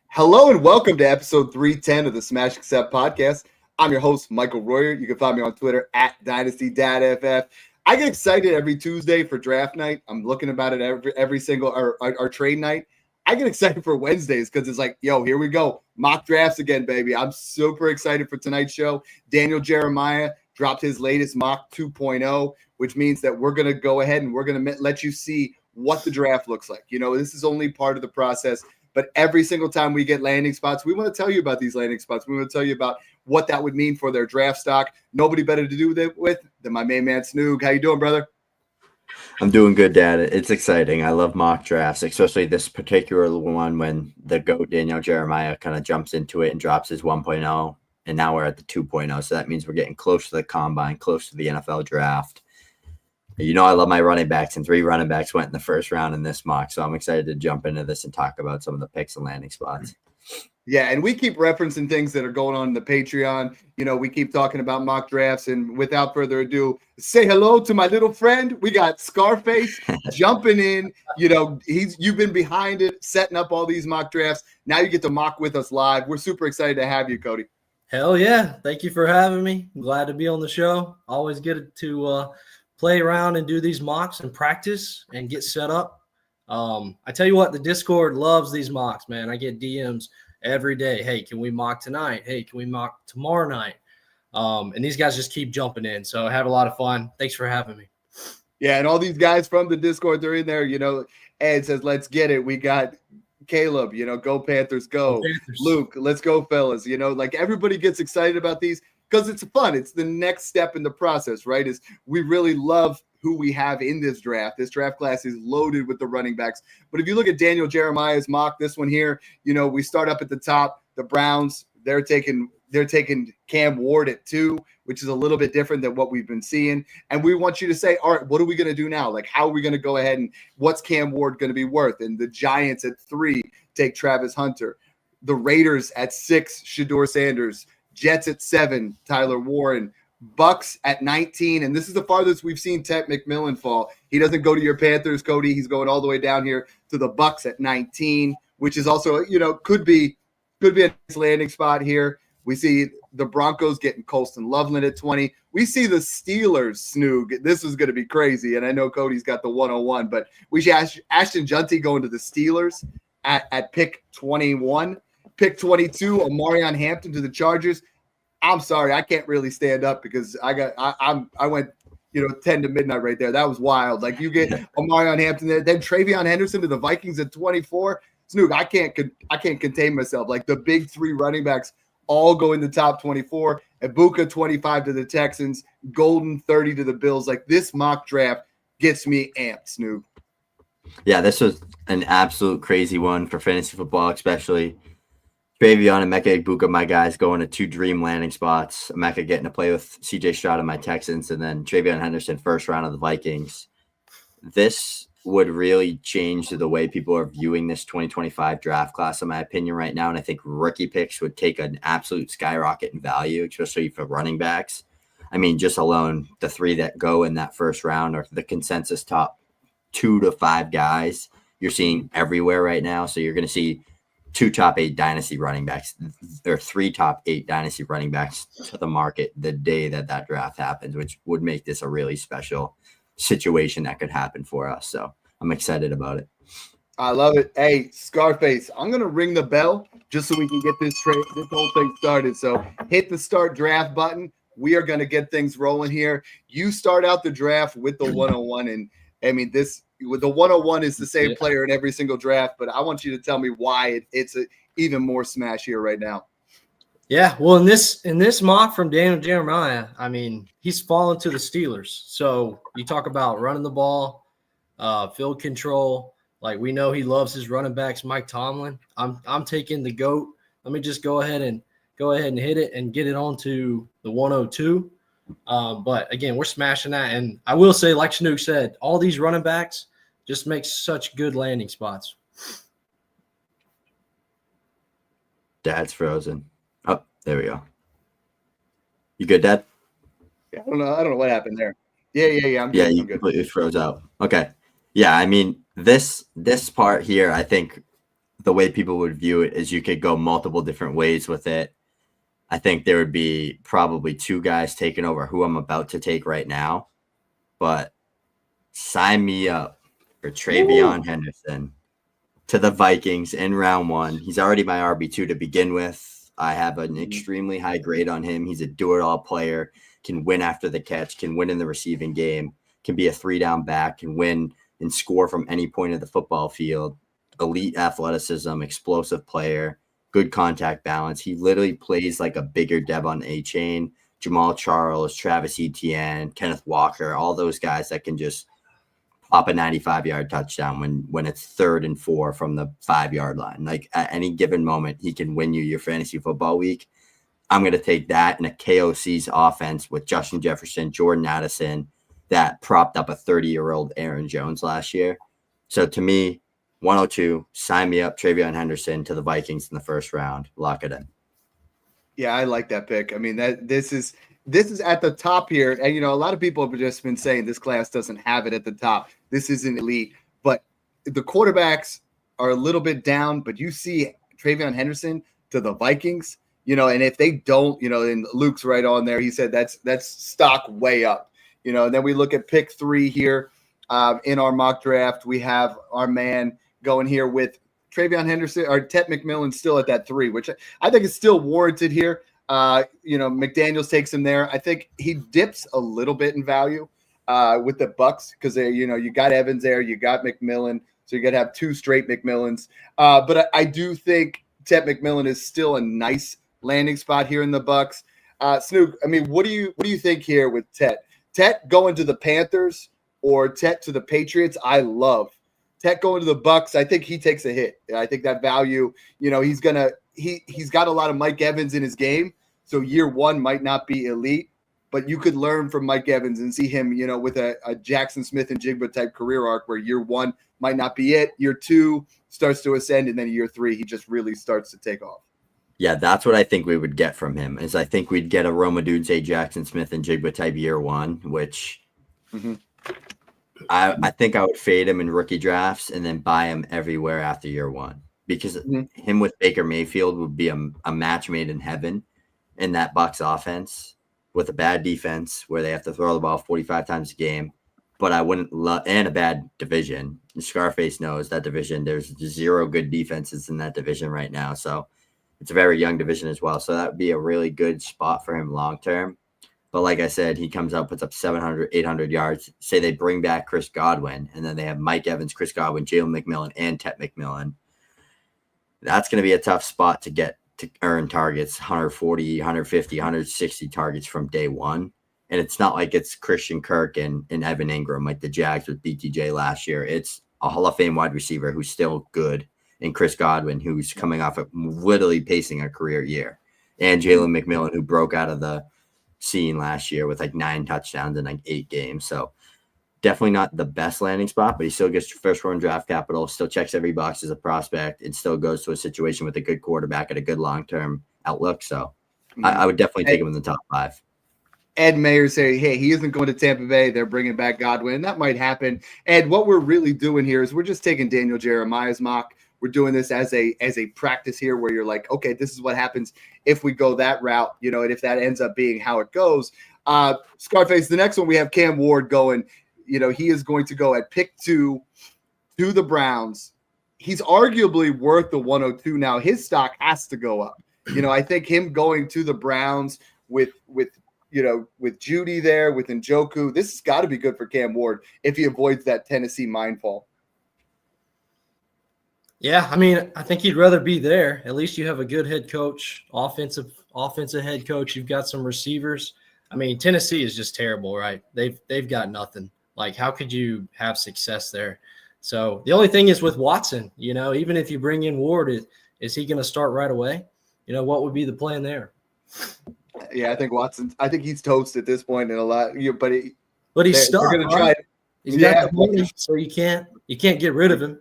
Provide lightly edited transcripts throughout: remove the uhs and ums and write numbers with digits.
Hello and welcome to episode 310 of the Smash Accept podcast. I'm your host, Michael Royer. You can find me on Twitter at Dynasty.ff. I get excited every Tuesday for draft night. I'm looking about it every single our trade night. I get excited for Wednesdays because it's like, yo, here we go. Mock drafts again, baby. I'm super excited for tonight's show. Daniel Jeremiah dropped his latest mock 2.0, which means that we're going to go ahead and we're going to let you see what the draft looks like. You know, this is only part of the process. But every single time we get landing spots, we want to tell you about these landing spots. We want to tell you about what that would mean for their draft stock. Nobody better to do that with than my main man, Snoog. How you doing, brother? I'm doing good, Dad. It's exciting. I love mock drafts, especially this particular one when the GOAT Daniel Jeremiah kind of jumps into it and drops his 1.0, and now we're at the 2.0. So that means we're getting close to the combine, close to the NFL draft. You know I love my running backs, and 3 running backs went in the first round in this mock. So I'm excited to jump into this and talk about some of the picks and landing spots. Yeah, and we keep referencing things that are going on in the Patreon. You know, we keep talking about mock drafts, and without further ado, say hello to my little friend. We got Scarface jumping in. You know, you've been behind it, setting up all these mock drafts. Now you get to mock with us live. We're super excited to have you, Cody. Hell yeah. Thank you for having me. I'm glad to be on the show. Always get to play around and do these mocks and practice and get set up. I tell you what, the Discord loves these mocks, man. I get DMs every day. Hey, can we mock tonight? Hey, can we mock tomorrow night? And these guys just keep jumping in. So I have a lot of fun. Thanks for having me. Yeah, and all these guys from the Discord, they're in there. You know, Ed says, let's get it. We got Caleb, you know, go Panthers, go. Panthers. Luke, let's go, fellas. You know, like everybody gets excited about these because it's fun. It's the next step in the process, right? Is we really love who we have in this draft. This draft class is loaded with the running backs. But if you look at Daniel Jeremiah's mock, this one here, you know, we start up at the top. The Browns, they're taking Cam Ward at 2, which is a little bit different than what we've been seeing. And we want you to say, all right, what are we going to do now? Like, how are we going to go ahead and what's Cam Ward going to be worth? And the Giants at 3 take Travis Hunter. The Raiders at 6, Shedeur Sanders. Jets at 7, Tyler Warren. Bucks at 19, and this is the farthest we've seen Ted McMillan fall. He doesn't go to your Panthers, Cody. He's going all the way down here to the Bucks at 19, which is also, you know, could be a nice landing spot here. We see the Broncos getting Colston Loveland at 20. We see the Steelers, Snoog. This is going to be crazy, and I know Cody's got the 101, but we see Ashton Junty going to the Steelers at pick 21. Pick 22, Omarion Hampton to the Chargers. I'm sorry, I can't really stand up because I went, you know, 10 to midnight right there. That was wild. Like you get Omarion Hampton there, then Travion Henderson to the Vikings at 24. Snoog, I can't contain myself. Like the big 3 running backs all go in the top 24. Ibuka 25 to the Texans, Golden 30 to the Bills. Like this mock draft gets me amped, Snoog. Yeah, this was an absolute crazy one for fantasy football, especially. Travion and Emeka Egbuka, my guys, going to 2 dream landing spots. Emeka getting to play with CJ Stroud and my Texans, and then Travion Henderson, first round of the Vikings. This would really change the way people are viewing this 2025 draft class, in my opinion, right now. And I think rookie picks would take an absolute skyrocket in value, especially for running backs. I mean, just alone, the 3 that go in that first round are the consensus top 2 to 5 guys you're seeing everywhere right now. So you're going to see 2 top 8 dynasty running backs, or 3 top 8 dynasty running backs to the market the day that draft happens, which would make this a really special situation that could happen for us. So I'm excited about it. I love it. Hey, Scarface, I'm going to ring the bell just so we can get this whole thing started. So hit the start draft button. We are going to get things rolling here. You start out the draft with the 101. And I mean, with the 101 is the same player in every single draft, but I want you to tell me why it's even more smash here right now. Yeah, well, in this mock from Daniel Jeremiah, I mean, he's fallen to the Steelers. So you talk about running the ball, field control. Like we know he loves his running backs, Mike Tomlin. I'm taking the GOAT. Let me just go ahead and hit it and get it onto the 102. But again, we're smashing that. And I will say, like Snook said, all these running backs just make such good landing spots. Dad's frozen. Oh, there we go. You good, Dad? Yeah, I don't know what happened there. Yeah. I'm good. Yeah, you I'm good. completely froze out. Okay. Yeah, I mean, this part here, I think the way people would view it is you could go multiple different ways with it. I think there would be probably two guys taking over who I'm about to take right now, but sign me up for Travion Henderson to the Vikings in round 1. He's already my RB2 to begin with. I have an extremely high grade on him. He's a do-it-all player, can win after the catch, can win in the receiving game, can be a 3-down back, can win and score from any point of the football field. Elite athleticism, explosive player, good contact balance. He literally plays like a bigger Devon A-Chain, Jamal Charles, Travis Etienne, Kenneth Walker, all those guys that can just pop a 95-yard touchdown when it's 3rd and 4 from the 5-yard line. Like at any given moment, he can win you your fantasy football week. I'm going to take that in a KOC's offense with Justin Jefferson, Jordan Addison, that propped up a 30-year-old Aaron Jones last year. So to me, 102, sign me up, Travion Henderson to the Vikings in the first round. Lock it in. Yeah, I like that pick. I mean, this is at the top here. And, a lot of people have just been saying this class doesn't have it at the top. This isn't elite. But the quarterbacks are a little bit down. But you see Travion Henderson to the Vikings, and if they don't, and Luke's right on there. He said that's stock way up, and then we look at pick 3 here in our mock draft. We have our man going here with Travion Henderson or Tet McMillan still at that 3, which I think is still warranted here. McDaniels takes him there. I think he dips a little bit in value with the Bucks because you got Evans there, you got McMillan, so you got to have 2 straight McMillans. But I do think Tet McMillan is still a nice landing spot here in the Bucks. Snook, I mean, what do you think here with Tet? Tet going to the Panthers or Tet to the Patriots? I love Tet going to the Bucks. I think he takes a hit. I think that value, he's got a lot of Mike Evans in his game. So year 1 might not be elite, but you could learn from Mike Evans and see him, with a Jackson Smith and Jigba type career arc where year 1 might not be it. Year 2 starts to ascend. And then year 3, he just really starts to take off. Yeah, that's what I think we would get from him is I think we'd get a Rome Odunze, Jackson Smith and Jigba type year 1, which I think I would fade him in rookie drafts and then buy him everywhere after year 1 because him with Baker Mayfield would be a match made in heaven in that Bucs offense with a bad defense where they have to throw the ball 45 times a game. But I wouldn't and a bad division. Scarface knows that division. There's 0 good defenses in that division right now. So it's a very young division as well. So that would be a really good spot for him long term. But like I said, he comes out, puts up 700, 800 yards. Say they bring back Chris Godwin, and then they have Mike Evans, Chris Godwin, Jalen McMillan, and Tet McMillan. That's going to be a tough spot to get to earn targets, 140, 150, 160 targets from day 1. And it's not like it's Christian Kirk and Evan Ingram like the Jags with BTJ last year. It's a Hall of Fame wide receiver who's still good, and Chris Godwin, who's coming off of literally pacing a career year, and Jalen McMillan, who broke out of the scene last year with like 9 touchdowns in like 8 games. So definitely not the best landing spot, but he still gets first round draft capital, still checks every box as a prospect, and still goes to a situation with a good quarterback at a good long-term outlook. So I would definitely take him in the top 5. Ed Mayer say, hey, he isn't going to Tampa Bay. They're bringing back Godwin. That might happen. And what we're really doing here is we're just taking Daniel Jeremiah's mock. We're doing this as a practice here where you're like, okay, this is what happens if we go that route, and if that ends up being how it goes. Scarface, the next one we have Cam Ward going. He is going to go at pick 2 to the Browns. He's arguably worth the 102 now. His stock has to go up. I think him going to the Browns with Judy there, with Njoku, this has got to be good for Cam Ward if he avoids that Tennessee mindfall. Yeah, I mean, I think he'd rather be there. At least you have a good head coach, offensive head coach. You've got some receivers. I mean, Tennessee is just terrible, right? They've got nothing. Like, how could you have success there? So the only thing is with Watson, even if you bring in Ward, is he going to start right away? What would be the plan there? Yeah, I think he's toast at this point in a lot. But he's stuck. They're going to try. He's got the money, so you can't get rid of him.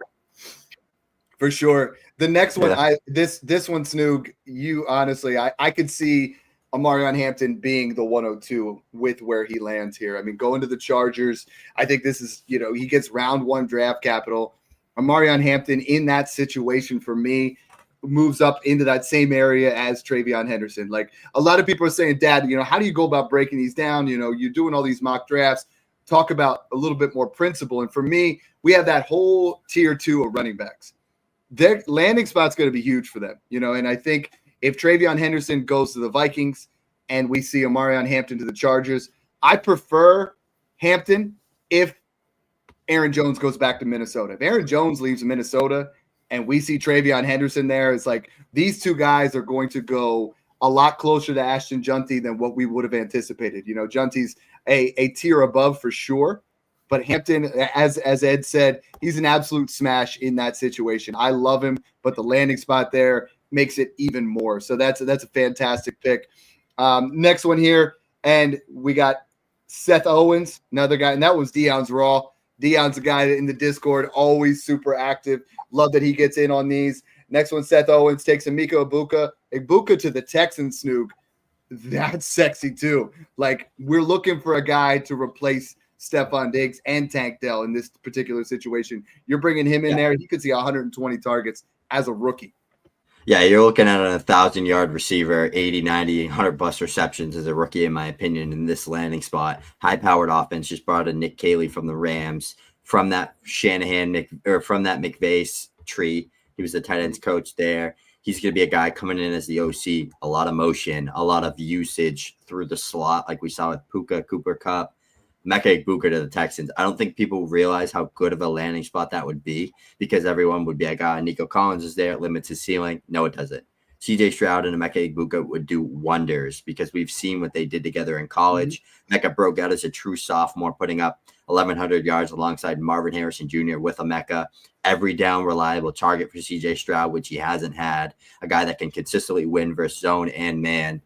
For sure. The next one, this one, Snoog, you honestly, I could see Amarion Hampton being the 102 with where he lands here. I mean, going to the Chargers, I think this is, he gets round 1 draft capital. Amarion Hampton in that situation for me moves up into that same area as Travion Henderson. Like a lot of people are saying, Dad, how do you go about breaking these down? You're doing all these mock drafts. Talk about a little bit more principle. And for me, we have that whole tier 2 of running backs. Their landing spot's going to be huge for them, and I think if Travion Henderson goes to the Vikings and we see Amarion Hampton to the Chargers, I prefer Hampton if Aaron Jones goes back to Minnesota. If Aaron Jones leaves Minnesota and we see Travion Henderson there, it's like these two guys are going to go a lot closer to Ashton Junty than what we would have anticipated. Junty's a tier above for sure, but Hampton, as Ed said, he's an absolute smash in that situation. I love him, but the landing spot there makes it even more. So that's a fantastic pick. Next one here, and we got Seth Owens, another guy, and that was Deion's Raw. Deion's a guy in the Discord, always super active. Love that he gets in on these. Next one, Seth Owens takes Emeka Egbuka to the Texans, Snoog. That's sexy too. Like, we're looking for a guy to replace Stephon Diggs and Tank Dell in this particular situation. You're bringing him in there. He could see 120 targets as a rookie. Yeah, you're looking at a 1,000-yard receiver, 80, 90, 100-plus receptions as a rookie, in my opinion, in this landing spot. High-powered offense, just brought in Nick Caley from the Rams, from that from that McVay tree. He was the tight ends coach there. He's going to be a guy coming in as the OC, a lot of motion, a lot of usage through the slot, like we saw with Puka, Cooper Kupp, Emeka Egbuka to the Texans. I don't think people realize how good of a landing spot that would be, because everyone would be like, Nico Collins is there, it limits his ceiling. No, it doesn't. CJ Stroud and Emeka Egbuka would do wonders, because we've seen what they did together in college. Emeka broke out as a true sophomore, putting up 1,100 yards alongside Marvin Harrison Jr. with Emeka. Every down reliable target for CJ Stroud, which he hasn't had. A guy that can consistently win versus zone and man.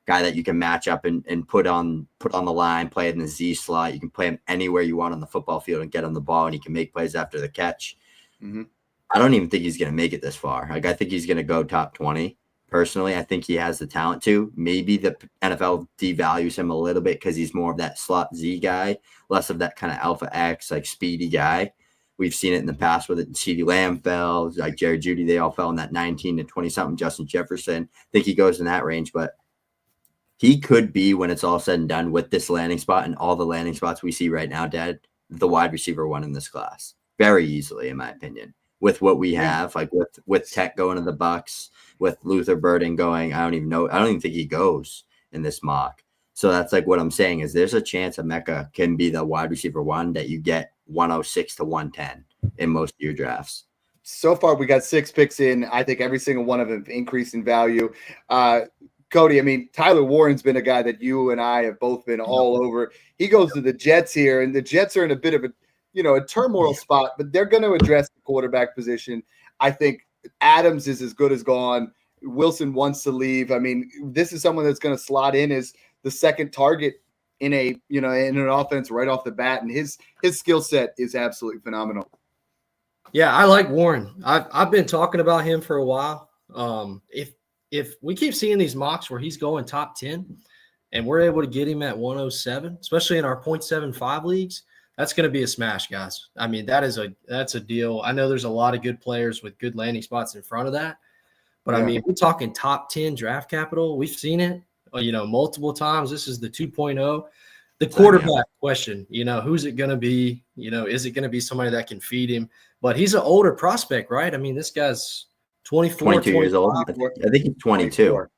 Guy that you can match up and put on the line, play in the Z slot. You can play him anywhere you want on the football field and get him the ball, and he can make plays after the catch. I don't even think he's going to make it this far. Like, I think he's going to go top 20. Personally, I think he has the talent to. Maybe the NFL devalues him a little bit because he's more of that slot Z guy, less of that kind of alpha X, like speedy guy. We've seen it in the past with it. CeeDee Lamb fell, like Jerry Jeudy, they all fell in that 19 to 20-something. Justin Jefferson, I think he goes in that range, but he could be, when it's all said and done, with this landing spot and all the landing spots we see right now, Dad, the wide receiver one in this class. Very easily, in my opinion. With what we have, like with Tech going to the Bucks, with Luther Burden going, I don't even think he goes in this mock. So that's like what I'm saying is there's a chance Emeka can be the wide receiver one that you get 106 to 110 in most of your drafts. So far, we got 6 picks in. I think every single one of them increased in value. Cody, I mean, Tyler Warren's been a guy that you and I have both been all over. He goes to the Jets here, and the Jets are in a bit of a turmoil spot, but they're going to address the quarterback position. I think Adams is as good as gone. Wilson wants to leave. I mean, this is someone that's going to slot in as the second target in in an offense right off the bat, and his skill set is absolutely phenomenal. Yeah, I like Warren. I've been talking about him for a while. If we keep seeing these mocks where he's going top 10 and we're able to get him at 107, especially in our 0.75 leagues, that's going to be a smash, guys. I mean, that's a deal. I know there's a lot of good players with good landing spots in front of that, but I mean, we're talking top 10 draft capital. We've seen it, multiple times. This is the 2.0. The quarterback question, who's it going to be? Is it going to be somebody that can feed him? But he's an older prospect, right? I mean, this guy's 22 years old. I think he's 22.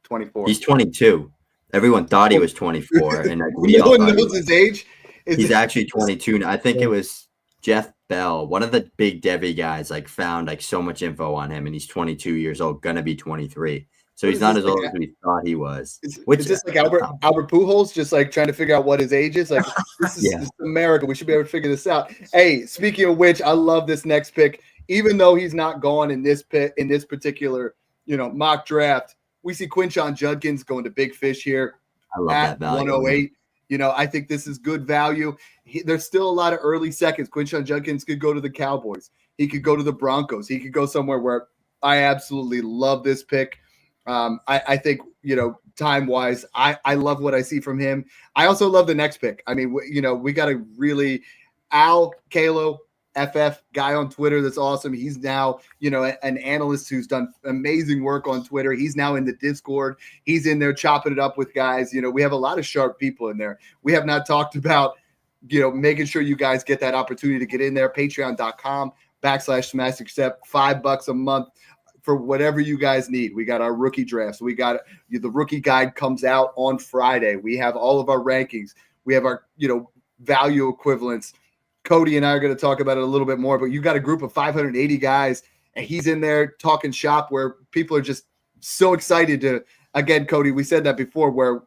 24. He's 22. Everyone thought he was 24, and no one knows his age. He's actually 22. I think it was Jeff Bell, one of the big Devy guys, found so much info on him, and he's 22 years old, gonna be 23. So he's not as old as we thought he was. Is this like Albert Pujols, just trying to figure out what his age is? Like, this is America. We should be able to figure this out. Hey, speaking of which, I love this next pick. Even though he's not gone in this particular, mock draft, we see Quinshon Judkins going to Big Fish here. I love that value. 108. I think this is good value. There's still a lot of early seconds. Quinshon Judkins could go to the Cowboys. He could go to the Broncos. He could go somewhere where I absolutely love this pick. I think, time-wise, I love what I see from him. I also love the next pick. I mean, we got to really – Al, Kalo, FF guy on Twitter that's awesome. He's now, an analyst who's done amazing work on Twitter. He's now in the Discord. He's in there chopping it up with guys. We have a lot of sharp people in there. We have not talked about, making sure you guys get that opportunity to get in there. Patreon.com/Smash Accept, $5 a month for whatever you guys need. We got our rookie drafts. We got the rookie guide comes out on Friday. We have all of our rankings. We have our, value equivalents. Cody and I are going to talk about it a little bit more, but you got a group of 580 guys, and he's in there talking shop where people are just so excited to, again, Cody, we said that before, where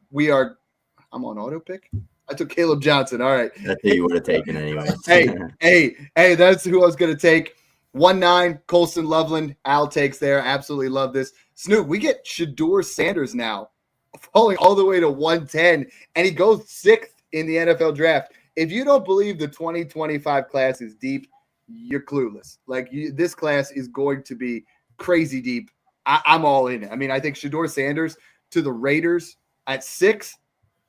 I'm on auto pick. I took Caleb Johnson. All right. That's who you would have taken anyway. hey, that's who I was going to take. 1-9, Colston Loveland. Al takes there. Absolutely love this. Snoop, we get Shedeur Sanders now falling all the way to 110, and he goes 6th in the NFL draft. If you don't believe the 2025 class is deep, you're clueless. This class is going to be crazy deep. I'm all in. I mean, I think Shedeur Sanders to the Raiders at 6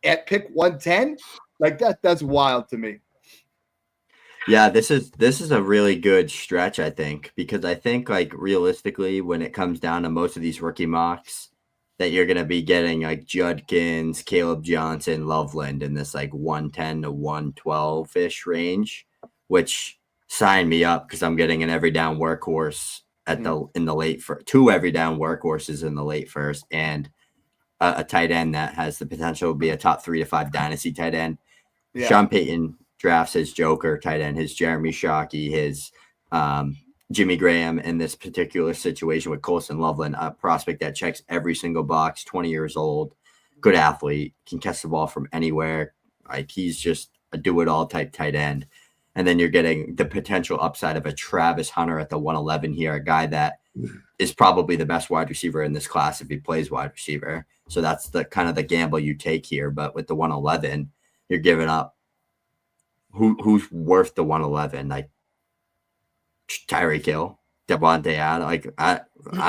at pick 110, that's wild to me. Yeah, this is a really good stretch, I think, because I think realistically, when it comes down to most of these rookie mocks, that you're going to be getting Judkins, Caleb Johnson, Loveland in this 110 to 112-ish range, which sign me up because I'm getting an every down workhorse in the late first, 2 every down workhorses in the late first, and a tight end that has the potential to be a top 3 to 5 dynasty tight end. Yeah. Sean Payton drafts his Joker tight end, his Jeremy Shockey, his Jimmy Graham in this particular situation with Colston Loveland, a prospect that checks every single box, 20 years old, good athlete, can catch the ball from anywhere. He's just a do-it-all type tight end. And then you're getting the potential upside of a Travis Hunter at the 111 here, a guy that is probably the best wide receiver in this class if he plays wide receiver. So that's the kind of the gamble you take here. But with the 111, you're giving up who's worth the 111? Tyreek Hill, Devontae Adams. I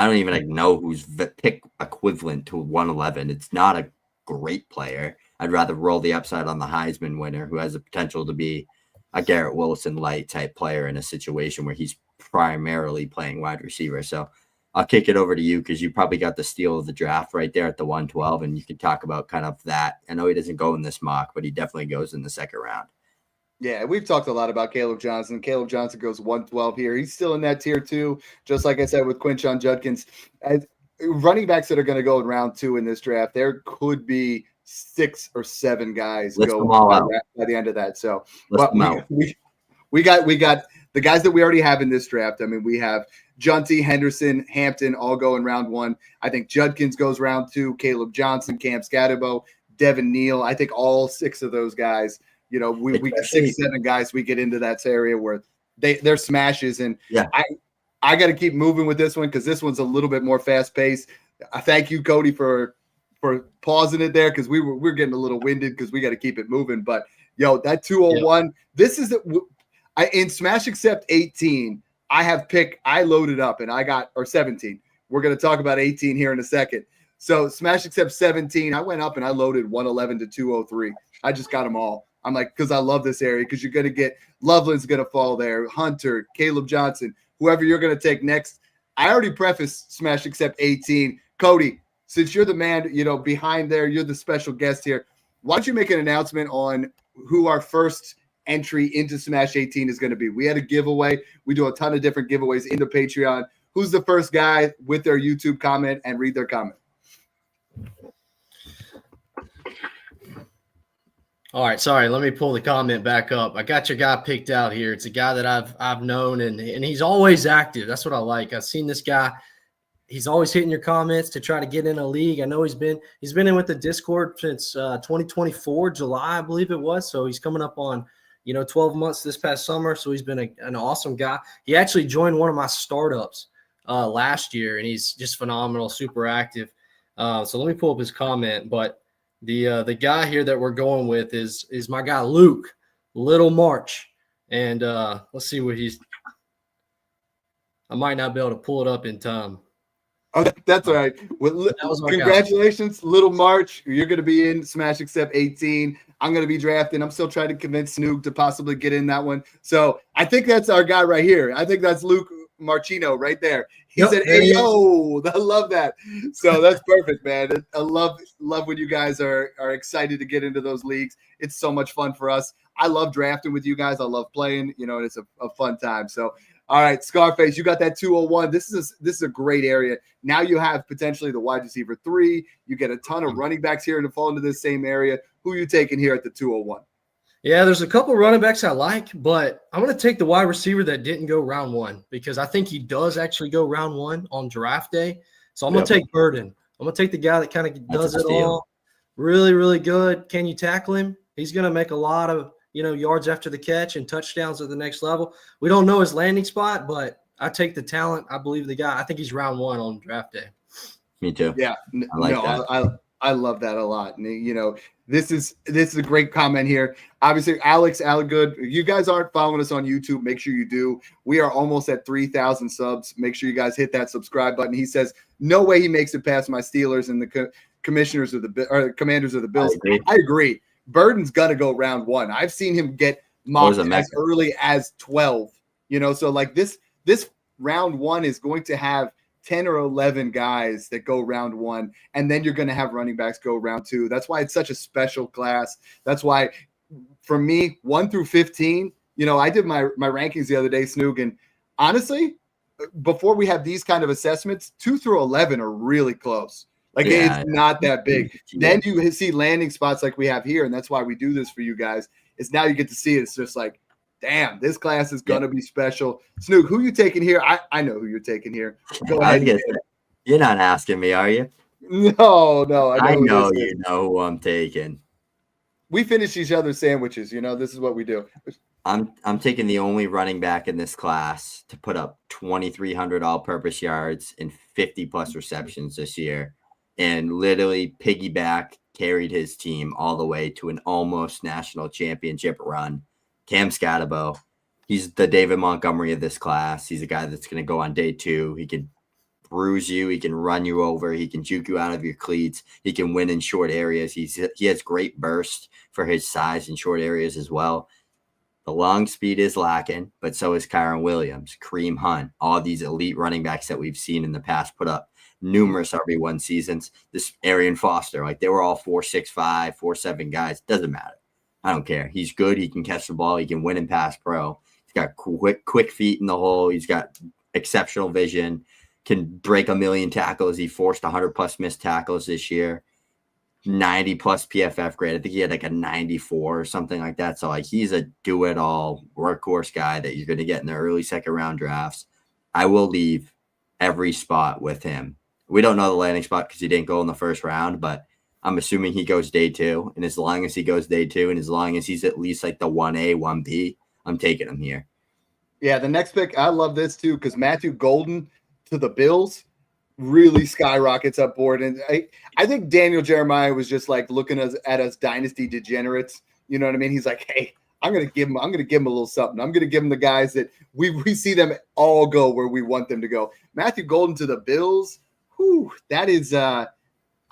don't even know who's pick equivalent to 111. It's not a great player. I'd rather roll the upside on the Heisman winner, who has the potential to be a Garrett Wilson light type player in a situation where he's primarily playing wide receiver. So I'll kick it over to you because you probably got the steal of the draft right there at the 112, and you can talk about kind of that. I know he doesn't go in this mock, but he definitely goes in the second round. Yeah, we've talked a lot about Caleb Johnson. Caleb Johnson goes 112 here. He's still in that tier 2, just like I said with Quinshon Judkins. As running backs that are going to go in round 2 in this draft, there could be 6 or 7 guys go by the end of that. So, but we got the guys that we already have in this draft. I mean, we have Junty, Henderson, Hampton all go in round 1. I think Judkins goes round 2. Caleb Johnson, Cam Scatterbo, Devin Neal. I think all 6 of those guys. We get 6, 7 guys. We get into that area where they're smashes, and yeah, I got to keep moving with this one because this one's a little bit more fast paced. I thank you, Cody, for pausing it there because we're getting a little winded because we got to keep it moving. But that 201, this is in Smash Accept 18. I loaded up and I got 17. We're gonna talk about 18 here in a second. So Smash Accept 17, I went up and I loaded 111 to 203. I just got them all. I'm because I love this area because you're going to get Loveland's going to fall there, Hunter, Caleb Johnson, whoever you're going to take next. I already prefaced Smash Accept 18. Cody, since you're the man, behind there, you're the special guest here. Why don't you make an announcement on who our first entry into Smash 18 is going to be? We had a giveaway. We do a ton of different giveaways into Patreon. Who's the first guy with their YouTube comment and read their comment? All right, sorry. Let me pull the comment back up. I got your guy picked out here. It's a guy that I've known, and he's always active. That's what I like. I've seen this guy. He's always hitting your comments to try to get in a league. I know he's been in with the Discord since 2024 July, I believe it was. So he's coming up on 12 months this past summer. So he's been an awesome guy. He actually joined one of my startups last year, and he's just phenomenal, super active. So let me pull up his comment, but. The guy here that we're going with is my guy Luke Little March, and let's see what I might not be able to pull it up in time. Oh, that's all right. Well, congratulations, little March. You're going to be in Smash Accept 18. I'm going to be drafting. I'm still trying to convince Snoog to possibly get in that one. So I think that's our guy right here. I think that's Luke Marchino right there. He said, "Hey, yo, I love that." So that's perfect, man. I love when you guys are excited to get into those leagues. It's so much fun for us. I love drafting with you guys. I love playing, and it's a fun time. So, all right, Scarface, you got that 201. This is a great area. Now you have potentially the wide receiver 3. You get a ton of running backs here to fall into this same area. Who are you taking here at the 201? Yeah, there's a couple running backs I like, but I'm going to take the wide receiver that didn't go round 1 because I think he does actually go round 1 on draft day. So I'm going to take Burden. I'm going to take the guy that kind of does it all. Really, really good. Can you tackle him? He's going to make a lot of yards after the catch and touchdowns at the next level. We don't know his landing spot, but I take the talent. I believe the guy. I think he's round 1 on draft day. Me too. Yeah, I like that. I love that a lot. And, this is a great comment here. Obviously, Alex Alagood, you guys aren't following us on YouTube. Make sure you do. We are almost at 3,000 subs. Make sure you guys hit that subscribe button. He says, "No way he makes it past my Steelers and the Commanders of the Bills." I agree. Burden's gonna go round 1. I've seen him get mocked as early as 12. So like this round 1 is going to have 10 or 11 guys that go round 1, and then you're going to have running backs go round 2. That's why it's such a special class. That's why, for me, 1 through 15, I did my rankings the other day, Snoog, and honestly, before we have these kind of assessments, 2 through 11 are really close. Like, it's not that big. Then you see landing spots like we have here, and that's why we do this for you guys, is now you get to see it. It's just like, damn, this class is going to be special. Snoog, who you taking here? I know who you're taking here. Go ahead. You're not asking me, are you? No. I know you know who I'm taking. We finish each other's sandwiches. This is what we do. I'm taking the only running back in this class to put up 2,300 all-purpose yards and 50-plus receptions this year, and literally carried his team all the way to an almost national championship run. Cam Scatterbo, he's the David Montgomery of this class. He's a guy that's going to go on day 2. He can bruise you. He can run you over. He can juke you out of your cleats. He can win in short areas. He has great burst for his size in short areas as well. The long speed is lacking, but so is Kyron Williams, Kareem Hunt, all these elite running backs that we've seen in the past put up numerous RB1 seasons. This Arian Foster, they were all 4.65, 4.7 guys. Doesn't matter. I don't care. He's good. He can catch the ball. He can win and pass pro. He's got quick feet in the hole. He's got exceptional vision, can break 1,000,000 tackles. He forced 100-plus missed tackles this year, 90-plus PFF grade. I think he had a 94 or something like that. So, he's a do-it-all workhorse guy that you're going to get in the early second-round drafts. I will leave every spot with him. We don't know the landing spot because he didn't go in the first round, but I'm assuming he goes day 2, and as long as he goes day 2, and as long as he's at least the 1A, 1B, I'm taking him here. Yeah, the next pick, I love this too, because Matthew Golden to the Bills really skyrockets up board. And I think Daniel Jeremiah was just looking at us dynasty degenerates. You know what I mean? He's like, hey, I'm gonna give him a little something. I'm gonna give him the guys that we see them all go where we want them to go. Matthew Golden to the Bills. Whew, that is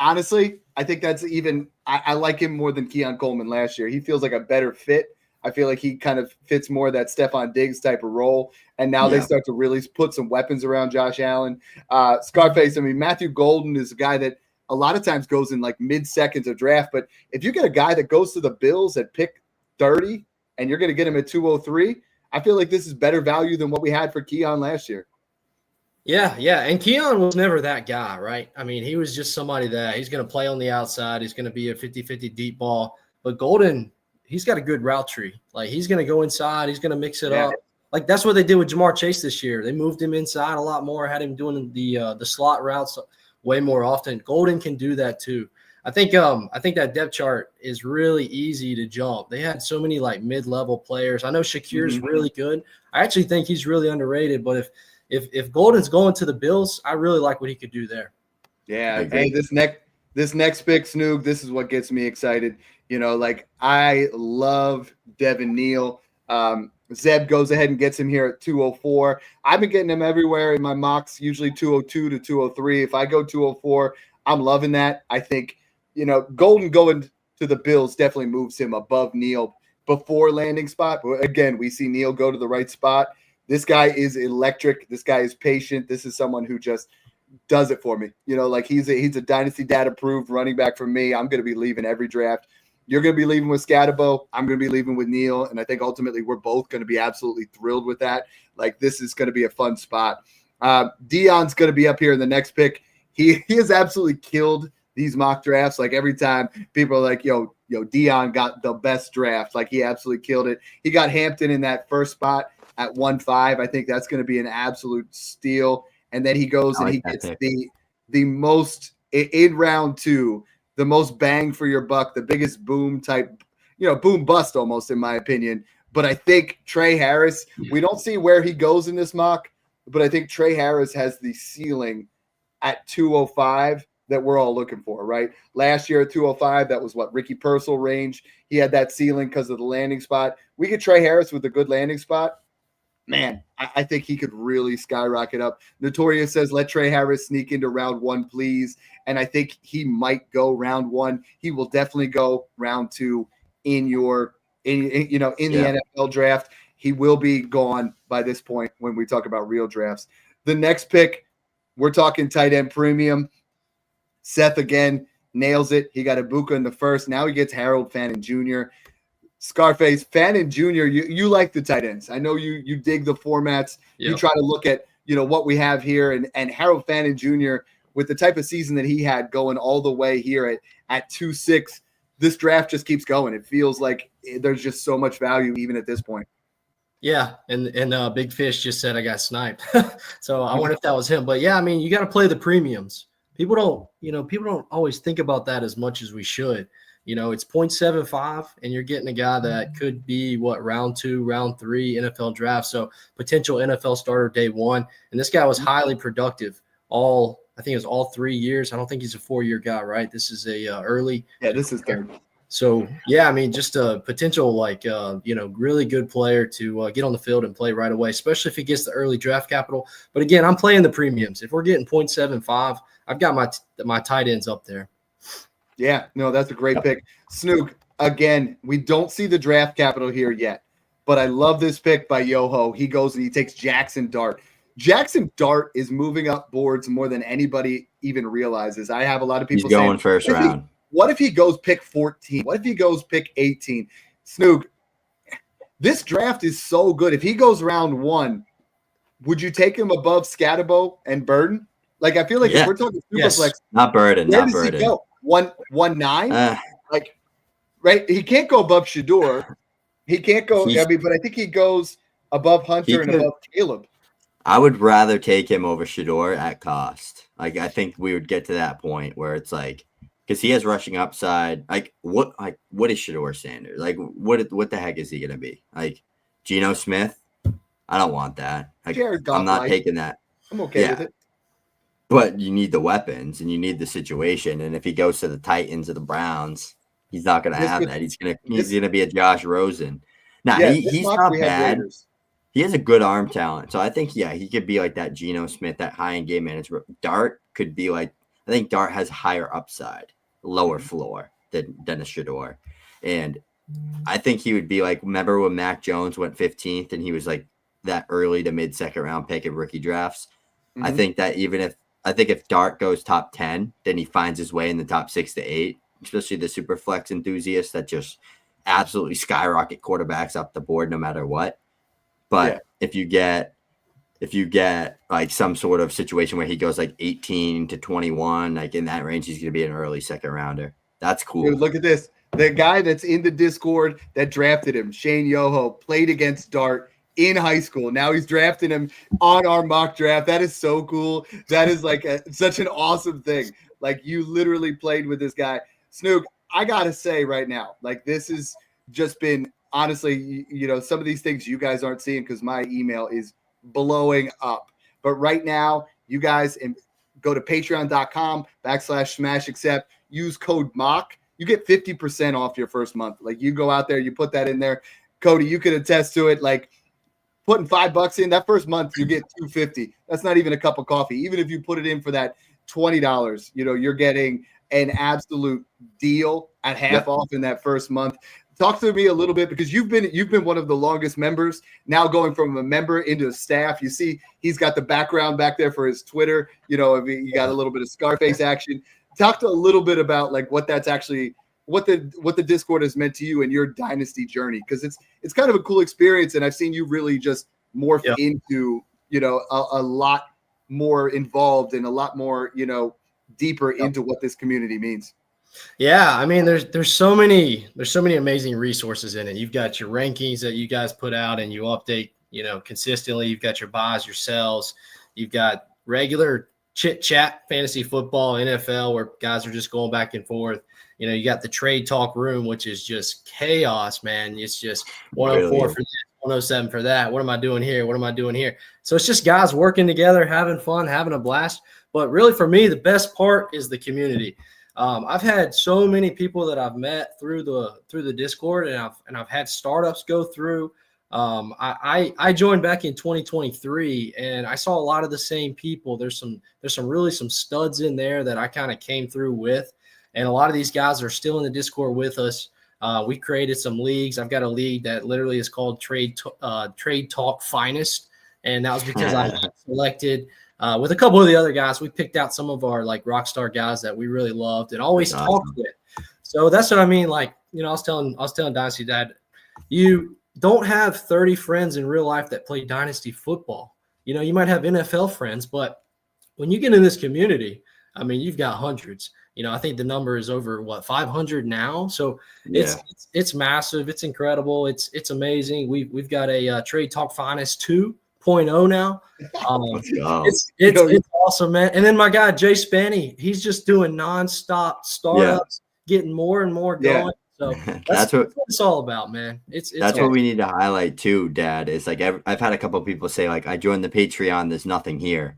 honestly, I think that's even I like him more than Keon Coleman last year. He feels like a better fit. I feel like he kind of fits more that Stephon Diggs type of role. And now they start to really put some weapons around Josh Allen. Scarface, Matthew Golden is a guy that a lot of times goes in mid-seconds of draft. But if you get a guy that goes to the Bills at pick 30 and you're going to get him at 203, I feel like this is better value than what we had for Keon last year. Yeah. And Keon was never that guy, right? He was just somebody that he's going to play on the outside. He's going to be a 50-50 deep ball. But Golden, he's got a good route tree. He's going to go inside. He's going to mix it up. That's what they did with Jamar Chase this year. They moved him inside a lot more, had him doing the slot routes way more often. Golden can do that too. I think that depth chart is really easy to jump. They had so many mid-level players. I know Shakir's really good. I actually think he's really underrated, but if Golden's going to the Bills, I really like what he could do there. Yeah. Hey, this next pick, Snoog, this is what gets me excited. I love Devin Neal. Zeb goes ahead and gets him here at 204. I've been getting him everywhere in my mocks, usually 202 to 203. If I go 204, I'm loving that. I think, Golden going to the Bills definitely moves him above Neal before landing spot. But again, we see Neal go to the right spot. This guy is electric. This guy is patient. This is someone who just does it for me. He's a Dynasty Dad approved running back for me. I'm going to be leaving every draft. You're going to be leaving with Scatabo. I'm going to be leaving with Neal. And I think ultimately we're both going to be absolutely thrilled with that. This is going to be a fun spot. Dion's going to be up here in the next pick. He has absolutely killed these mock drafts. Every time people are like, yo, Dion got the best draft. He absolutely killed it. He got Hampton in that first spot at 1-5. I think that's going to be an absolute steal. And then he goes and he gets the most in round 2, the most bang for your buck, the biggest boom type, boom bust almost in my opinion. But I think Trey Harris, we don't see where he goes in this mock, but I think Trey Harris has the ceiling at 205 that we're all looking for, right? Last year at 205, that was what Ricky Purcell range. He had that ceiling because of the landing spot. We get Trey Harris with a good landing spot. Man, I think he could really skyrocket up. Notorious says, let Trey Harris sneak into round 1, please. And I think he might go round 1. He will definitely go round 2 in the NFL draft. He will be gone by this point when we talk about real drafts. The next pick, we're talking tight end premium. Seth again nails it. He got Ibuka in the first. Now he gets Harold Fannin Jr. Scarface, Fannin Jr., you like the tight ends. I know you dig the formats. Yep. You try to look at, what we have here. And Harold Fannin Jr., with the type of season that he had going all the way here at 2-6, this draft just keeps going. It feels like there's just so much value even at this point. Yeah, and Big Fish just said I got sniped. So I wonder if that was him. But, yeah, I mean, you got to play the premiums. People don't always think about that as much as we should. It's 0.75, and you're getting a guy that could be round 2, round 3 NFL draft. So potential NFL starter day 1. And this guy was highly productive all 3 years. I don't think he's a 4-year guy, right? This is a early. Yeah, this is third. So, yeah, I mean, just a potential really good player to get on the field and play right away, especially if he gets the early draft capital. But again, I'm playing the premiums. If we're getting 0.75, I've got my tight ends up there. Yeah, no, that's a great pick. Snook, again, we don't see the draft capital here yet, but I love this pick by Yoho. He goes and he takes Jackson Dart. Jackson Dart is moving up boards more than anybody even realizes. I have a lot of people saying, going first round. What if he goes pick 14? What if he goes pick 18? Snook, this draft is so good. If he goes round 1, would you take him above Scatabo and Burden? I feel like if we're talking SuperFlex, not Burden. Where does he go? 1-9? Right? He can't go above Shador. He can't go. But I think he goes above Hunter and above Caleb. I would rather take him over Shador at cost. I think we would get to that point where it's because he has rushing upside. What is Shador Sanders? What the heck is he gonna be? Geno Smith? I don't want that. I'm not taking that. I'm okay with it. But you need the weapons and you need the situation. And if he goes to the Titans or the Browns, he's not going to have that. He's gonna be a Josh Rosen. Now he's not bad. He has a good arm talent. So I think he could be like that Geno Smith, that high end game manager. Dart could be I think Dart has higher upside, lower floor than a Shador. And I think he would be remember when Mac Jones went 15th and he was that early to mid second round pick in rookie drafts. Mm-hmm. I think if Dart goes top 10, then he finds his way in the top 6 to 8, especially the SuperFlex enthusiasts that just absolutely skyrocket quarterbacks up the board no matter what. But if you get some sort of situation where he goes 18 to 21, in that range, he's going to be an early second rounder. That's cool. Dude, look at this. The guy that's in the Discord that drafted him, Shane Yoho, played against Dart in high school. Now he's drafting him on our mock draft. That is so cool. That is such an awesome thing. You literally played with this guy. Snook, I got to say right now, this has just been, honestly, some of these things you guys aren't seeing because my email is blowing up. But right now, you guys go to patreon.com/smashaccept, use code MOCK. You get 50% off your first month. You go out there, you put that in there. Cody, you can attest to it. putting $5 in that first month, you get $250. That's not even a cup of coffee. Even if you put it in for that $20, you're getting an absolute deal at half off in that first month. Talk to me a little bit, because you've been one of the longest members, now going from a member into a staff. You see he's got the background back there for his Twitter. You got a little bit of Scarface action. Talk to a little bit about like what that's actually, what the Discord has meant to you and your Dynasty journey, because it's kind of a cool experience, and I've seen you really just morph into a lot more involved and a lot more deeper into what this community means. Yeah, I mean, there's so many amazing resources in it. You've got your rankings that you guys put out and you update, consistently. You've got your buys, your sells. You've got regular chit chat, fantasy football, NFL, where guys are just going back and forth. You got the trade talk room, which is just chaos, man. It's just 104 for this, 107 for that. What am I doing here? What am I doing here? So it's just guys working together, having fun, having a blast. But really, for me, the best part is the community. I've had so many people that I've met through the Discord, and I've had startups go through. I joined back in 2023, and I saw a lot of the same people. There's some studs in there that I kind of came through with, and a lot of these guys are still in the Discord with us. We created some leagues. I've got a league that literally is called Trade Talk Finest, and that was because I selected. With a couple of the other guys, we picked out some of our like rock star guys that we really loved and always talked with. So that's what I mean. Like, I was telling Dynasty Dad, you don't have 30 friends in real life that play Dynasty football. You might have NFL friends, but when you get in this community, I mean, you've got hundreds. I think the number is over 500 now. So it's massive. It's incredible. It's amazing. We've got a Trade Talk Finest 2.0 now. It's awesome, man. And then my guy Jay Spanny, he's just doing nonstop startups, getting more and more going. So that's what it's all about, man. That's awesome. What we need to highlight too, Dad. Is like I've had a couple of people say like, I joined the Patreon. There's nothing here.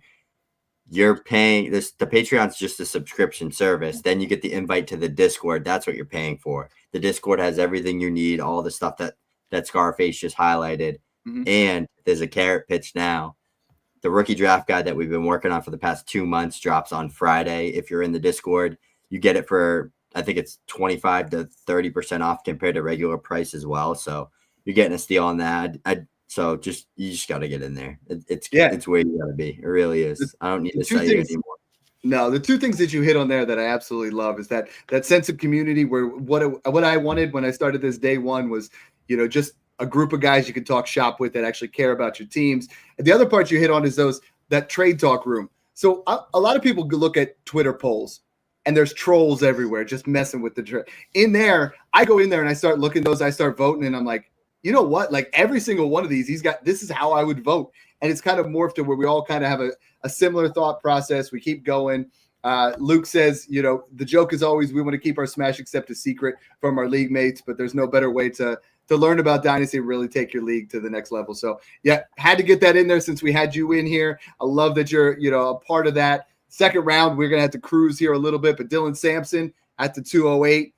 You're paying this. The Patreon's just a subscription service. Then you get the invite to the Discord. That's what you're paying for. The Discord has everything you need, all the stuff that Scarface just highlighted. Mm-hmm. And there's a carrot pitch now. The rookie draft guide that we've been working on for the past 2 months drops on Friday. If you're in the Discord, you get it for, I think it's 25 to 30% off compared to regular price as well. So you're getting a steal on that. So you just got to get in there. It's where you got to be. It really is. I don't need to say it anymore. No, the two things that you hit on there that I absolutely love is that sense of community, where what I wanted when I started this day one was, just a group of guys you can talk shop with that actually care about your teams. And the other part you hit on is that trade talk room. So a lot of people look at Twitter polls, and there's trolls everywhere just messing with the trade. In there, I go in there and I start looking at those. I start voting, and I'm like, you know what? Like every single one of these, this is how I would vote. And it's kind of morphed to where we all kind of have a similar thought process. We keep going. Luke says, the joke is always we want to keep our Smash Accept a secret from our league mates, but there's no better way to learn about Dynasty and really take your league to the next level. So, had to get that in there since we had you in here. I love that you're, a part of that. Second round, we're going to have to cruise here a little bit, but Dylan Sampson at the 208,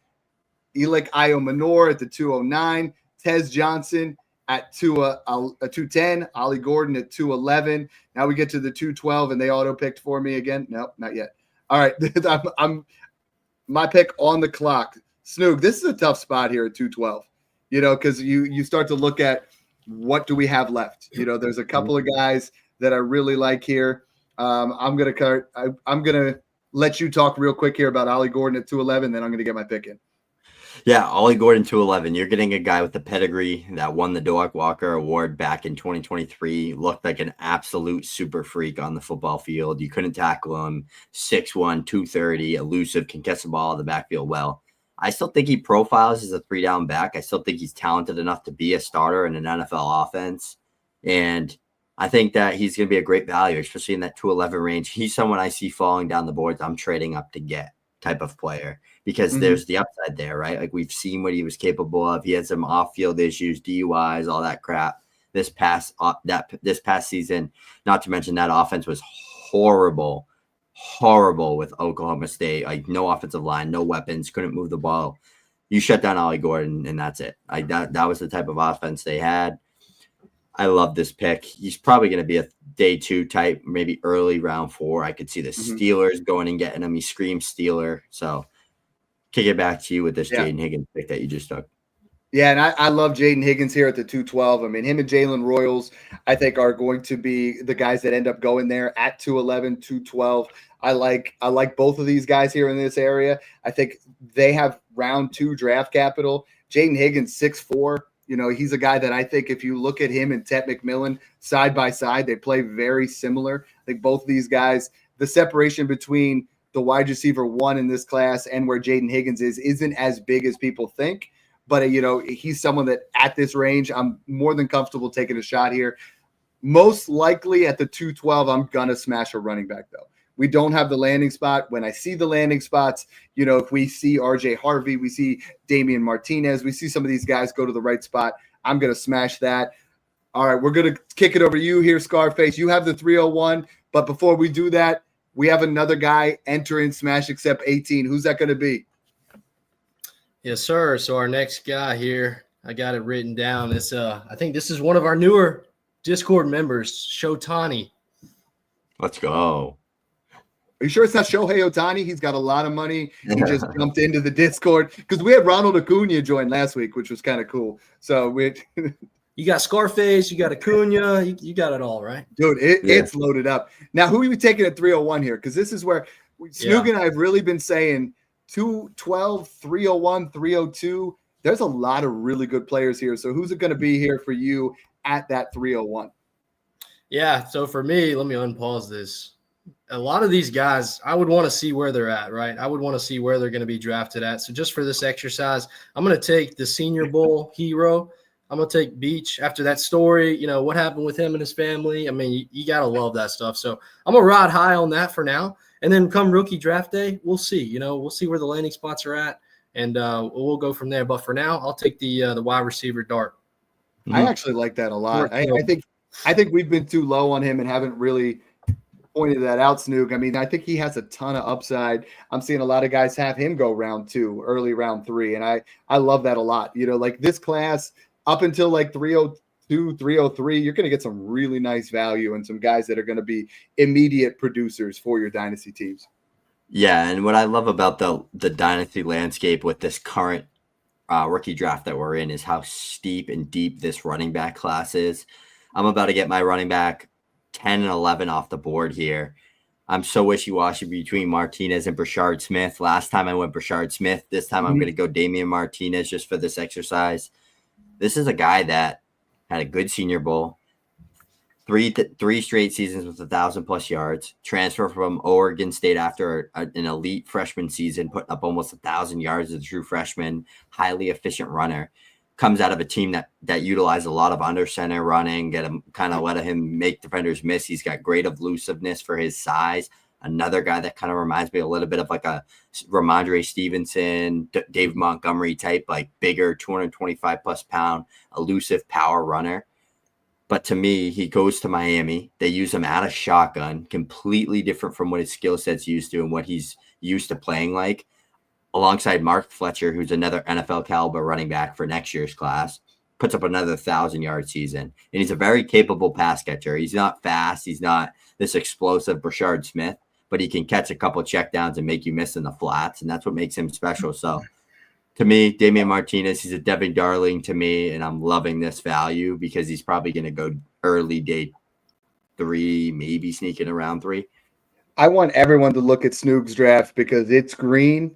Elik Io Manor at the 209, Tez Johnson at 210, Ollie Gordon at 211. Now we get to the 212, and they auto-picked for me again. Nope, not yet. All right, I'm my pick on the clock. Snoog, this is a tough spot here at 212. Because you start to look at what do we have left. There's a couple of guys that I really like here. I'm gonna let you talk real quick here about Ollie Gordon at 211. Then I'm gonna get my pick in. Yeah, Ollie Gordon 211. You're getting a guy with the pedigree that won the Dog Walker Award back in 2023. Looked like an absolute super freak on the football field. You couldn't tackle him. 6'1", 230, elusive, can catch the ball in the backfield well. I still think he profiles as a 3-down back. I still think he's talented enough to be a starter in an NFL offense. And I think that he's going to be a great value, especially in that 211 range. He's someone I see falling down the boards. I'm trading up to get type of player because there's the upside there, right? Like we've seen what he was capable of. He had some off-field issues, DUIs, all that crap this past season. Not to mention that offense was horrible with Oklahoma State. Like no offensive line, no weapons, couldn't move the ball. You shut down Ollie Gordon, and that's it. Like that was the type of offense they had. I love this pick. He's probably going to be a day 2 type, maybe early round 4. I could see the Steelers going and getting him. He screams Steeler. So kick it back to you with this Jaden Higgins pick that you just took. Yeah, and I love Jaden Higgins here at the 212. I mean, him and Jalen Royals, I think, are going to be the guys that end up going there at 211, 212. I like both of these guys here in this area. I think they have round 2 draft capital. Jaden Higgins, 6'4". You know, he's a guy that I think if you look at him and Tet McMillan side by side, they play very similar. I think both of these guys, the separation between the wide receiver 1 in this class and where Jaden Higgins isn't as big as people think. But, you know, he's someone that at this range, I'm more than comfortable taking a shot here. Most likely at the 212, I'm going to smash a running back, though. We don't have the landing spot. When I see the landing spots, you know, if we see RJ Harvey, we see Damian Martinez, we see some of these guys go to the right spot, I'm going to smash that. All right, we're going to kick it over to you here, Scarface. You have the 301. But before we do that, we have another guy entering Smash Accept 18. Who's that going to be? Yes, sir. So our next guy here, I got it written down. It's I think this is one of our newer Discord members, Shotani. Let's go. Are you sure it's not Shohei Ohtani? He's got a lot of money. He just jumped into the Discord because we had Ronald Acuna join last week, which was kind of cool. So you got Scarface, you got Acuna, you got it all, right? Dude, it's loaded up. Now, who are you taking at 301 here? Because this is where Snoog and I have really been saying 212, 301, 302. There's a lot of really good players here. So who's it going to be here for you at that 301? Yeah, so for me, let me unpause this. A lot of these guys, I would want to see where they're at, right? I would want to see where they're going to be drafted at. So just for this exercise, I'm going to take the Senior Bowl hero. I'm going to take Beach after that story. You know, what happened with him and his family. I mean, you got to love that stuff. So I'm going to ride high on that for now. And then come rookie draft day, we'll see. You know, we'll see where the landing spots are at, and we'll go from there. But for now, I'll take the wide receiver dart. I actually like that a lot. I think we've been too low on him and haven't really pointed that out, Snoog. I mean, I think he has a ton of upside. I'm seeing a lot of guys have him go round 2, early round 3, and I love that a lot. You know, like this class up until like 302, 303, you're going to get some really nice value and some guys that are going to be immediate producers for your dynasty teams. Yeah, and what I love about the dynasty landscape with this current rookie draft that we're in is how steep and deep this running back class is. I'm about to get my running back 10 and 11 off the board here. I'm so wishy-washy between Martinez and Brashard Smith. Last time I went Brashard Smith. This time I'm going to go Damian Martinez just for this exercise. This is a guy that had a good Senior Bowl, three straight seasons with 1,000+ yards, transfer from Oregon State after an elite freshman season, putting up almost 1,000 yards as a true freshman, highly efficient runner. Comes out of a team that utilized a lot of under center running, let him make defenders miss. He's got great elusiveness for his size. Another guy that kind of reminds me a little bit of like a Ramondre Stevenson, Dave Montgomery type, like bigger, 225+ pound, elusive power runner. But to me, he goes to Miami. They use him out of shotgun, completely different from what his skill set's used to and what he's used to playing like. Alongside Mark Fletcher, who's another NFL caliber running back for next year's class, puts up another 1,000-yard season. And he's a very capable pass catcher. He's not fast. He's not this explosive Brashard Smith, but he can catch a couple checkdowns and make you miss in the flats, and that's what makes him special. So to me, Damian Martinez, he's a Devin Darling to me, and I'm loving this value because he's probably going to go early day 3, maybe sneaking around 3. I want everyone to look at Snoog's draft because it's green,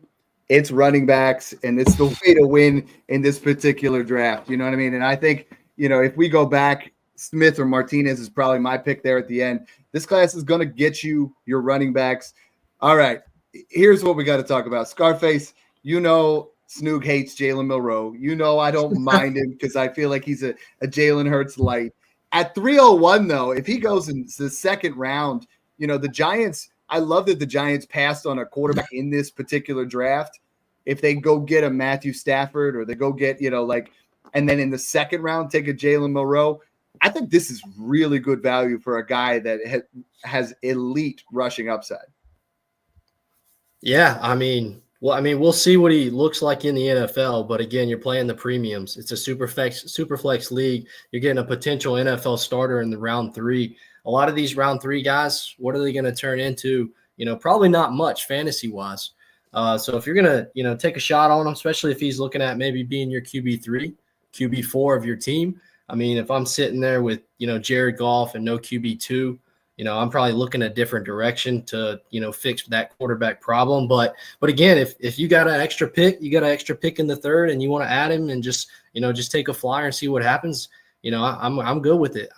it's running backs, and it's the way to win in this particular draft. You know what I mean? And I think, you know, if we go back, Smith or Martinez is probably my pick there at the end. This class is going to get you your running backs. All right, here's what we got to talk about. Scarface, you know Snoog hates Jalen Milroe. You know I don't mind him because I feel like he's a Jalen Hurts light. At 301, though, if he goes in the second round, you know, the Giants – I love that the Giants passed on a quarterback in this particular draft. If they go get a Matthew Stafford or they go get, you know, like – and then in the second round take a Jalen Milroe, I think this is really good value for a guy that has elite rushing upside. Yeah, I mean, Well, I mean, we'll see what he looks like in the NFL, but again, you're playing the premiums. It's a superflex league. You're getting a potential NFL starter in the round 3. A lot of these round 3 guys, what are they going to turn into? Probably not much fantasy wise. So if you're going to, take a shot on him, especially if he's looking at maybe being your QB3, QB4 of your team. I mean, if I'm sitting there with, Jared Goff and no QB2, I'm probably looking a different direction to, fix that quarterback problem. But again, if you got an extra pick, you got an extra pick in the 3rd and you want to add him and just take a flyer and see what happens. I'm good with it.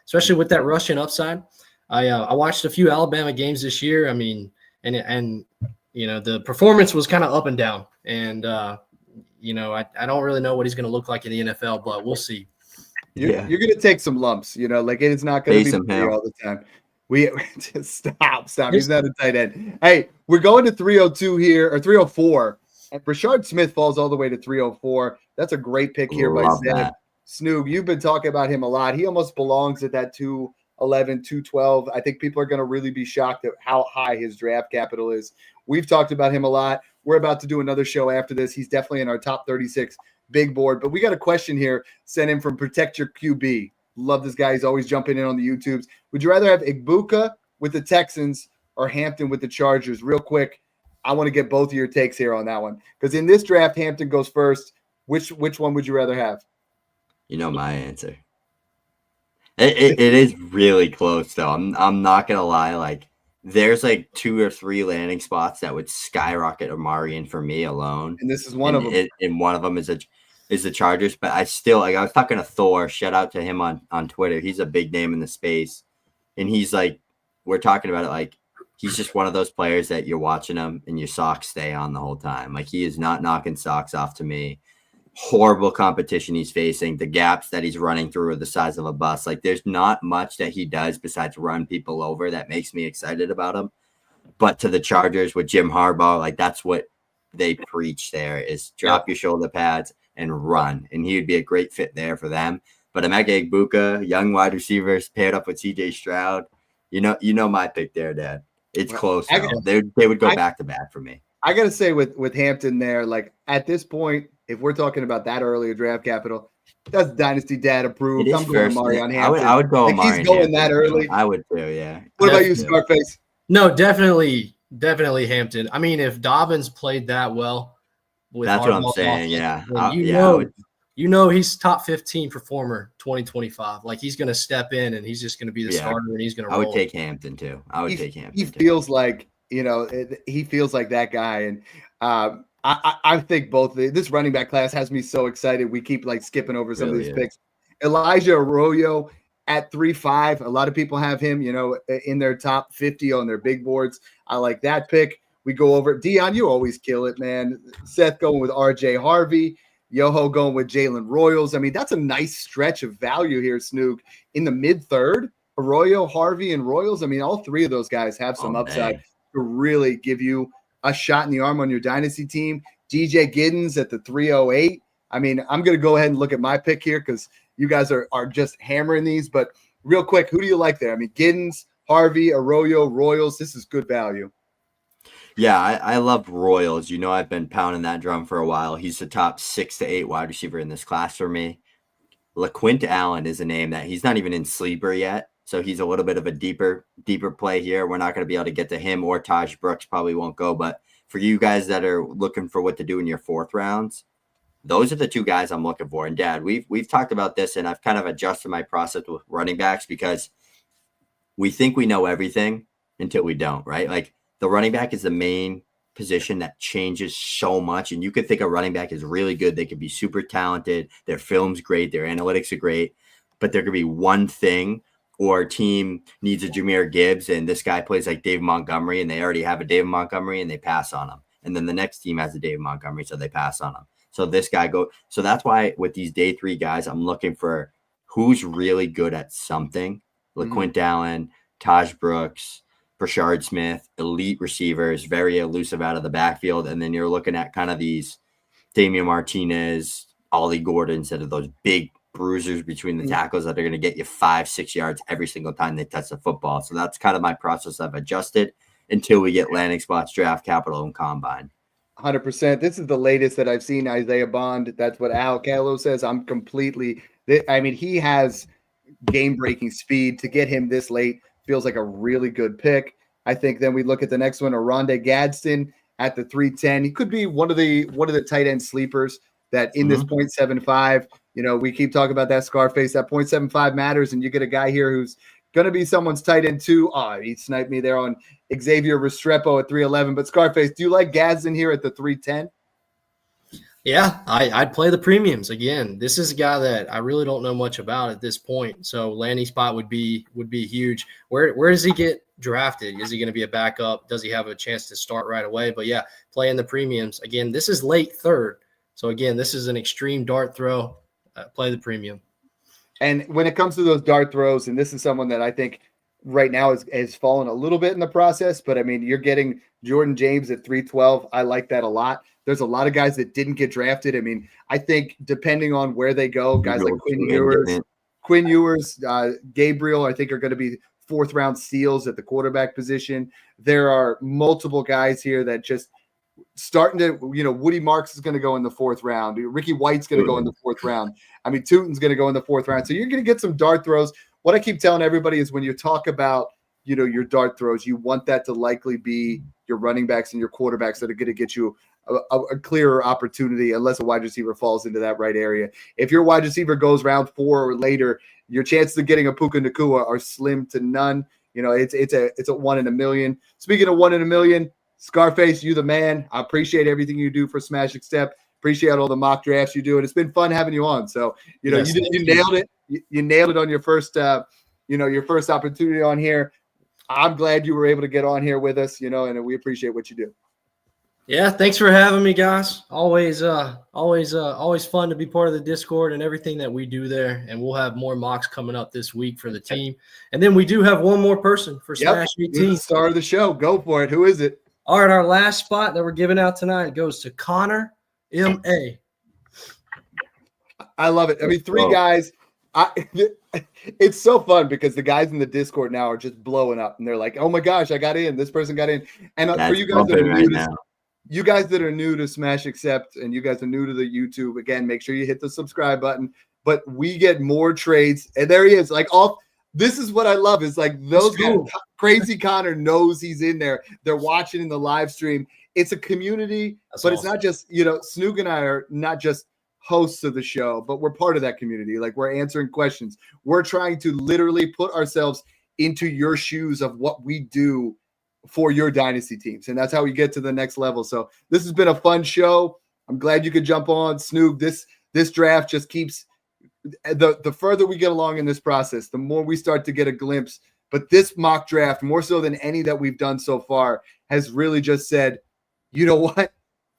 Especially with that rushing upside. I watched a few Alabama games this year. I mean, and the performance was kind of up and down. And, I don't really know what he's going to look like in the NFL, but we'll see. You're going to take some lumps, like it's not going to be pretty all the time. We just stop. He's not a tight end. Hey, we're going to 302 here, or 304. And Brashard Smith falls all the way to 304. That's a great pick here by Zeb. Snoog, you've been talking about him a lot. He almost belongs at that 211, 212. I think people are going to really be shocked at how high his draft capital is. We've talked about him a lot. We're about to do another show after this. He's definitely in our top 36 big board. But we got a question here sent in from Protect Your QB. Love this guy. He's always jumping in on the YouTubes. Would you rather have Igbuka with the Texans or Hampton with the Chargers? Real quick, I want to get both of your takes here on that one. Because in this draft, Hampton goes first. Which one would you rather have? You know my answer. It is really close, though. I'm not going to lie. Like, there's like 2 or 3 landing spots that would skyrocket Amarian for me alone. And this is one of them. And one of them is the Chargers. But I still, I was talking to Thor. Shout out to him on Twitter. He's a big name in the space. And he's like, we're talking about it like he's just one of those players that you're watching him and your socks stay on the whole time. Like, he is not knocking socks off to me. Horrible competition he's facing. The gaps that he's running through are the size of a bus. Like, there's not much that he does besides run people over that makes me excited about him. But to the Chargers with Jim Harbaugh, like, that's what they preach there is drop your shoulder pads and run. And he would be a great fit there for them. But Emeka Egbuka, young wide receivers paired up with CJ Stroud. You know my pick there, Dad. It's close. They would go back to back for me. I got to say with Hampton there, like at this point, if we're talking about that earlier draft capital, that's Dynasty Dad approved. I'm going Amari on Hampton. I would go Amari. He's going that early. I would too, yeah. What about you, Scarface? No, definitely Hampton. I mean, if Dobbins played that well, that's what I'm saying. Yeah, he's top 15 performer 2025. Like, he's going to step in and he's just going to be the starter and he's going to. I would take Hampton too. He feels like he feels like that guy, and I think this running back class has me so excited. We keep like skipping over some of these picks. Elijah Arroyo at 3.5. A lot of people have him, in their top 50 on their big boards. I like that pick. We go over Dion. You always kill it, man. Seth going with RJ Harvey. Yoho going with Jalen Royals. I mean, that's a nice stretch of value here, Snoog. In the mid-3rd, Arroyo, Harvey, and Royals. I mean, all 3 of those guys have some upside to really give you a shot in the arm on your dynasty team. DJ Giddens at the 308. I mean, I'm going to go ahead and look at my pick here because you guys are just hammering these. But real quick, who do you like there? I mean, Giddens, Harvey, Arroyo, Royals. This is good value. Yeah, I love Royals. I've been pounding that drum for a while. He's the top 6 to 8 wide receiver in this class for me. LaQuint Allen is a name that he's not even in sleeper yet. So he's a little bit of a deeper play here. We're not going to be able to get to him, or Taj Brooks probably won't go. But for you guys that are looking for what to do in your 4th rounds, those are the 2 guys I'm looking for. And Dad, we've talked about this, and I've kind of adjusted my process with running backs because we think we know everything until we don't, right? Like, the running back is the main position that changes so much. And you could think a running back is really good. They could be super talented. Their film's great. Their analytics are great. But there could be one thing, or a team needs a Jahmyr Gibbs and this guy plays like David Montgomery and they already have a David Montgomery and they pass on him. And then the next team has a David Montgomery, so they pass on him. So this guy so that's why with these day 3 guys, I'm looking for who's really good at something. LaQuint Allen, Taj Brooks, Brashard Smith, elite receivers, very elusive out of the backfield. And then you're looking at kind of these Damian Martinez, Ollie Gordon, instead of those big bruisers between the tackles that are going to get you 5-6 yards every single time they touch the football. So that's kind of my process I've adjusted until we get landing spots, draft capital, and combine. 100%. This is the latest that I've seen Isaiah Bond. That's what Al Callo says. I'm completely – I mean, he has game-breaking speed. To get him this late feels like a really good pick. I think then we look at the next one, Aronde Gadsden at the 310. He could be one of the tight end sleepers that in this 0.75, we keep talking about that Scarface. That 0.75 matters, and you get a guy here who's going to be someone's tight end too. Oh, he sniped me there on Xavier Restrepo at 311. But Scarface, do you like Gadsden here at the 310? Yeah, I'd play the premiums again. This is a guy that I really don't know much about at this point. So landing spot would be huge. Where does he get drafted? Is he going to be a backup? Does he have a chance to start right away? But yeah, playing the premiums again. This is late third. So again, this is an extreme dart throw. Play the premium. And when it comes to those dart throws, and this is someone that I think right now has fallen a little bit in the process, but I mean, you're getting Jordan James at 312. I like that a lot. There's a lot of guys that didn't get drafted. I mean, I think depending on where they go, guys like Quinn Ewers, Gabriel, I think are going to be fourth round steals at the quarterback position. There are multiple guys here that just starting to, Woody Marks is going to go in the fourth round. Ricky White's going to go in the fourth round. I mean, Tootin's going to go in the fourth round. So you're going to get some dart throws. What I keep telling everybody is when you talk about, your dart throws, you want that to likely be your running backs and your quarterbacks that are going to get you a clearer opportunity unless a wide receiver falls into that right area. If your wide receiver goes round 4 or later, your chances of getting a Puka Nacua are slim to none. It's a 1 in a million. Speaking of 1 in a million, Scarface, you the man. I appreciate everything you do for Smash Accept. Appreciate all the mock drafts you do, and it's been fun having you on. So Yes, you nailed it. You nailed it on your first your first opportunity on here. I'm glad you were able to get on here with us, and we appreciate what you do. Yeah, thanks for having me, guys. Always fun to be part of the Discord and everything that we do there. And we'll have more mocks coming up this week for the team. And then we do have one more person for Smash 18. Star of the show. Go for it. Who is it? All right, our last spot that we're giving out tonight goes to Connor M.A. I love it. I mean, three guys. It's so fun because the guys in the Discord now are just blowing up, and they're like, "Oh my gosh, I got in! This person got in!" And for you guys that are new to Smash Accept, and you guys are new to the YouTube, again, make sure you hit the subscribe button. But we get more trades, and there he is. This is what I love. Is those guys. Crazy Connor knows he's in there. They're watching in the live stream. It's a community, but it's not just Snoog and I are not just hosts of the show, but we're part of that community. We're answering questions. We're trying to literally put ourselves into your shoes of what we do for your dynasty teams. And that's how we get to the next level. So this has been a fun show. I'm glad you could jump on. Snoog, this draft just keeps the further we get along in this process, the more we start to get a glimpse. But this mock draft, more so than any that we've done so far, has really just said, you know what?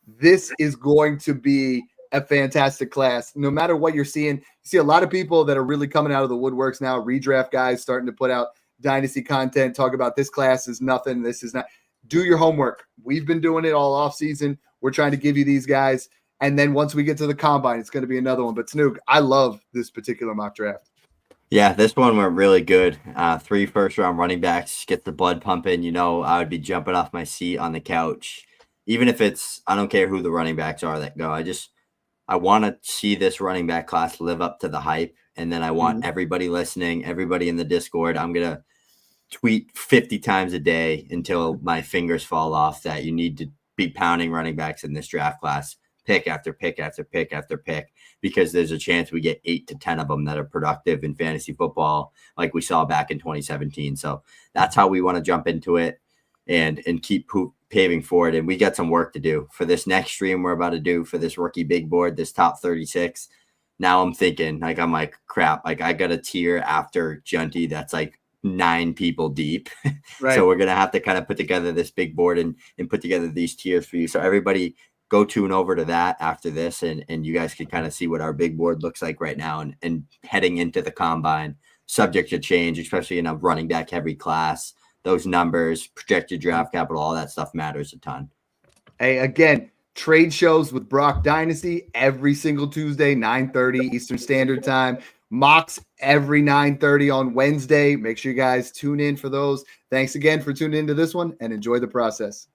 This is going to be a fantastic class. No matter what you're seeing, you see a lot of people that are really coming out of the woodworks now, redraft guys starting to put out dynasty content, talk about this class is nothing, this is not. Do your homework. We've been doing it all off season. We're trying to give you these guys. And then once we get to the combine, it's going to be another one. But Snoog, I love this particular mock draft. Yeah, this one went really good. 3 first-round running backs, get the blood pumping. I would be jumping off my seat on the couch. Even if I don't care who the running backs are that go. I want to see this running back class live up to the hype. And then I want everybody listening, everybody in the Discord. I'm going to tweet 50 times a day until my fingers fall off that you need to be pounding running backs in this draft class, pick after pick after pick after pick, because there's a chance we get 8 to 10 of them that are productive in fantasy football like we saw back in 2017. So that's how we want to jump into it and keep paving forward. And we got some work to do for this next stream we're about to do for this rookie big board, this top 36. Now I'm thinking, I'm like, crap, I got a tier after Junty that's 9 people deep. Right. So we're going to have to kind of put together this big board and put together these tiers for you. So everybody go tune over to that after this, and you guys can kind of see what our big board looks like right now and heading into the combine, subject to change, especially in a running back heavy class. Those numbers, projected draft capital, all that stuff matters a ton. Hey, again, trade shows with Brock Dynasty every single Tuesday, 9:30 Eastern Standard Time. Mocks every 9:30 on Wednesday. Make sure you guys tune in for those. Thanks again for tuning into this one, and enjoy the process.